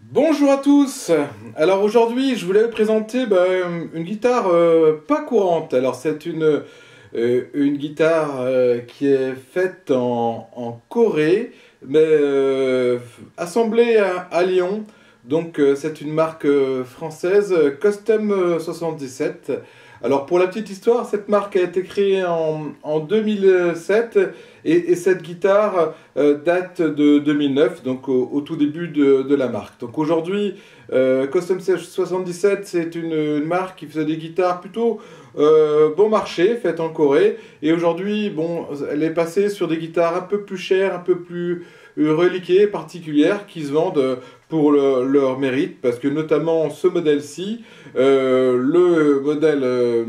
Bonjour à tous. Alors aujourd'hui, je voulais vous présenter une guitare pas courante. Alors c'est une guitare qui est faite en Corée, mais assemblée à Lyon. Donc c'est une marque française, Custom 77. Alors pour la petite histoire, cette marque a été créée en 2007 et cette guitare date de 2009, donc au tout début de la marque. Donc aujourd'hui, Custom 77, c'est une marque qui faisait des guitares plutôt bon marché, faites en Corée. Et aujourd'hui, bon, elle est passée sur des guitares un peu plus chères, un peu plus reliquées, particulières, qui se vendent pour leur mérite, parce que notamment ce modèle-ci, le modèle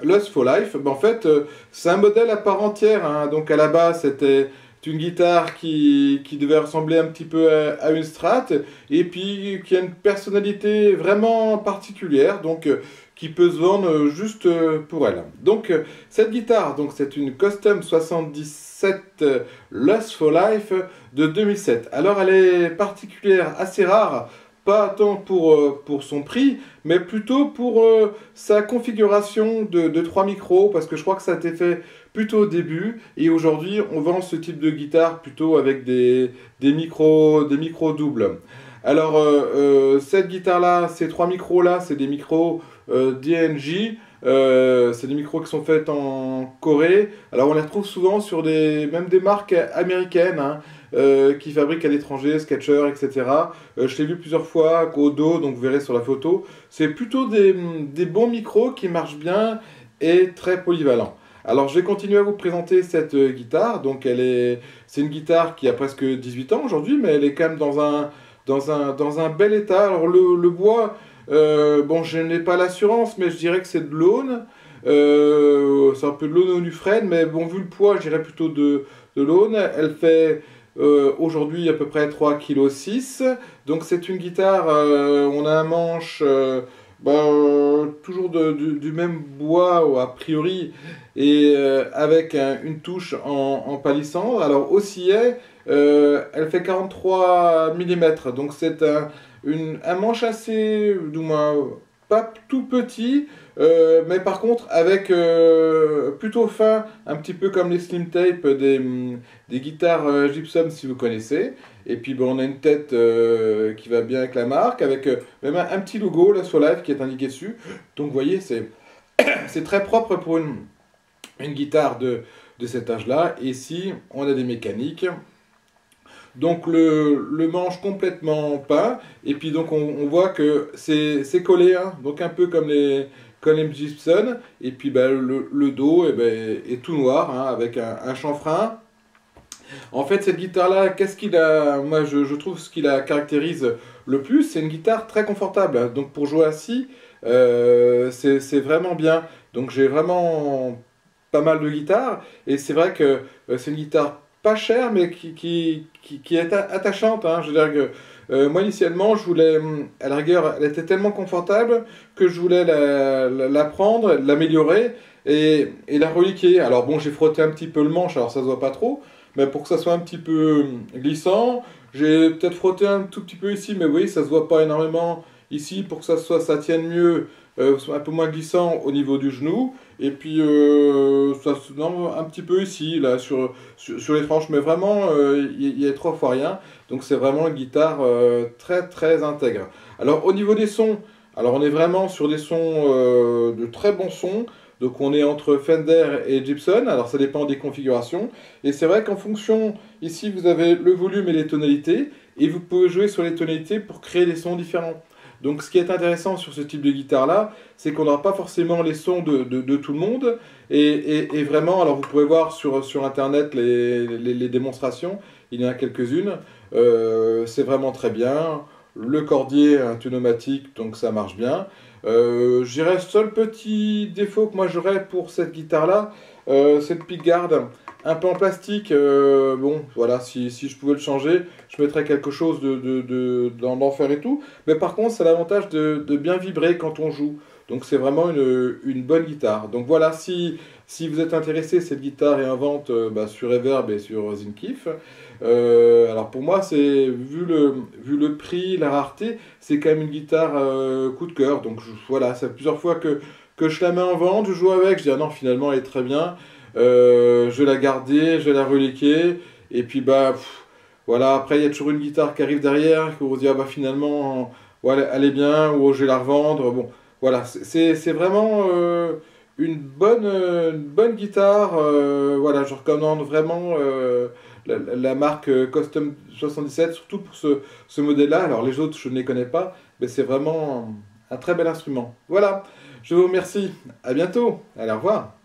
Lust for Life, ben en fait, c'est un modèle à part entière, hein. Donc à la base, c'était une guitare qui devait ressembler un petit peu à une Strat, et puis qui a une personnalité vraiment particulière, donc qui peut se vendre juste pour elle. Donc cette guitare, donc c'est une Custom 77 Lust for Life de 2007. Alors elle est particulière, assez rare, pas tant pour son prix, mais plutôt pour sa configuration de 3 micros, parce que je crois que ça a été fait plutôt au début, et aujourd'hui on vend ce type de guitare plutôt avec des micros doubles. Alors cette guitare-là, ces 3 micros-là, c'est des micros DNG, c'est des micros qui sont faits en Corée. Alors on les retrouve souvent sur même des marques américaines, hein, qui fabriquent à l'étranger, Skechers, etc. Je l'ai vu plusieurs fois au dos, donc vous verrez sur la photo. C'est plutôt des bons micros qui marchent bien et très polyvalents. Alors je vais continuer à vous présenter cette guitare. Donc c'est une guitare qui a presque 18 ans aujourd'hui, mais elle est quand même dans un bel état. Alors le bois, bon, je n'ai pas l'assurance, mais je dirais que c'est de l'aune. C'est un peu de l'aune au Nufren, mais bon, vu le poids, je dirais plutôt de l'aune. Elle fait aujourd'hui à peu près 3,6 kg. Donc c'est une guitare, on a un manche toujours du même bois a priori, et avec une touche en palissandre. Alors au sillet, elle fait 43 mm, donc c'est un manche assez, du moins, pas tout petit, mais par contre avec plutôt fin, un petit peu comme les slim tape des guitares Gibson, si vous connaissez. Et puis bon, on a une tête qui va bien avec la marque, avec même un petit logo là sur Live qui est indiqué dessus. Donc vous voyez, c'est très propre pour une guitare de cet âge-là. Et ici, on a des mécaniques. Donc le manche complètement peint, et puis donc on voit que c'est collé, hein, donc un peu comme les Gibson, et puis le dos est tout noir, hein, avec un chanfrein. En fait, cette guitare-là, qu'est-ce qu'il a, moi je trouve ce qui la caractérise le plus, c'est une guitare très confortable, hein. Donc pour jouer assis, c'est vraiment bien. Donc j'ai vraiment pas mal de guitares, et c'est vrai que c'est une guitare pas chère, mais qui est attachante, hein. Je veux dire que moi initialement, je voulais, à la rigueur, elle était tellement confortable que je voulais la prendre, l'améliorer et la reliquer. Alors bon, j'ai frotté un petit peu le manche, alors ça se voit pas trop, mais pour que ça soit un petit peu glissant, j'ai peut-être frotté un tout petit peu ici, mais oui, ça se voit pas énormément ici pour que ça tienne mieux, soit un peu moins glissant au niveau du genou. Et puis non, un petit peu ici, là, sur les tranches, mais vraiment, il y a 3 fois rien. Donc c'est vraiment une guitare très très intègre. Alors au niveau des sons, alors on est vraiment sur des sons de très bons sons. Donc on est entre Fender et Gibson, alors ça dépend des configurations. Et c'est vrai qu'en fonction, ici vous avez le volume et les tonalités, et vous pouvez jouer sur les tonalités pour créer des sons différents. Donc ce qui est intéressant sur ce type de guitare-là, c'est qu'on n'aura pas forcément les sons de tout le monde. Et vraiment, alors vous pouvez voir sur Internet les démonstrations, il y en a quelques-unes. C'est vraiment très bien. Le cordier, un pneumatique, donc ça marche bien. Je dirais, seul petit défaut que moi j'aurais pour cette guitare-là, c'est le pickguard un peu en plastique. Bon, voilà, si je pouvais le changer, je mettrais quelque chose d'en fer et tout. Mais par contre, ça a l'avantage de bien vibrer quand on joue. Donc c'est vraiment une bonne guitare. Donc voilà, si vous êtes intéressé, cette guitare est en vente sur Reverb et sur Zinkif. Alors pour moi, vu le prix, la rareté, c'est quand même une guitare coup de cœur. Donc voilà, ça fait plusieurs fois que je la mets en vente, je joue avec, je dis ah non, finalement elle est très bien. Je vais la garder, je vais la reliquer. Et puis bah voilà, après il y a toujours une guitare qui arrive derrière, où on se dit ah bah finalement ouais, elle est bien, ou je vais la revendre. Bon, voilà, c'est vraiment une bonne guitare. Voilà, je recommande vraiment la marque Custom 77, surtout pour ce modèle-là. Alors les autres, je ne les connais pas, mais c'est vraiment un très bel instrument. Voilà, je vous remercie. À bientôt. Allez, au revoir.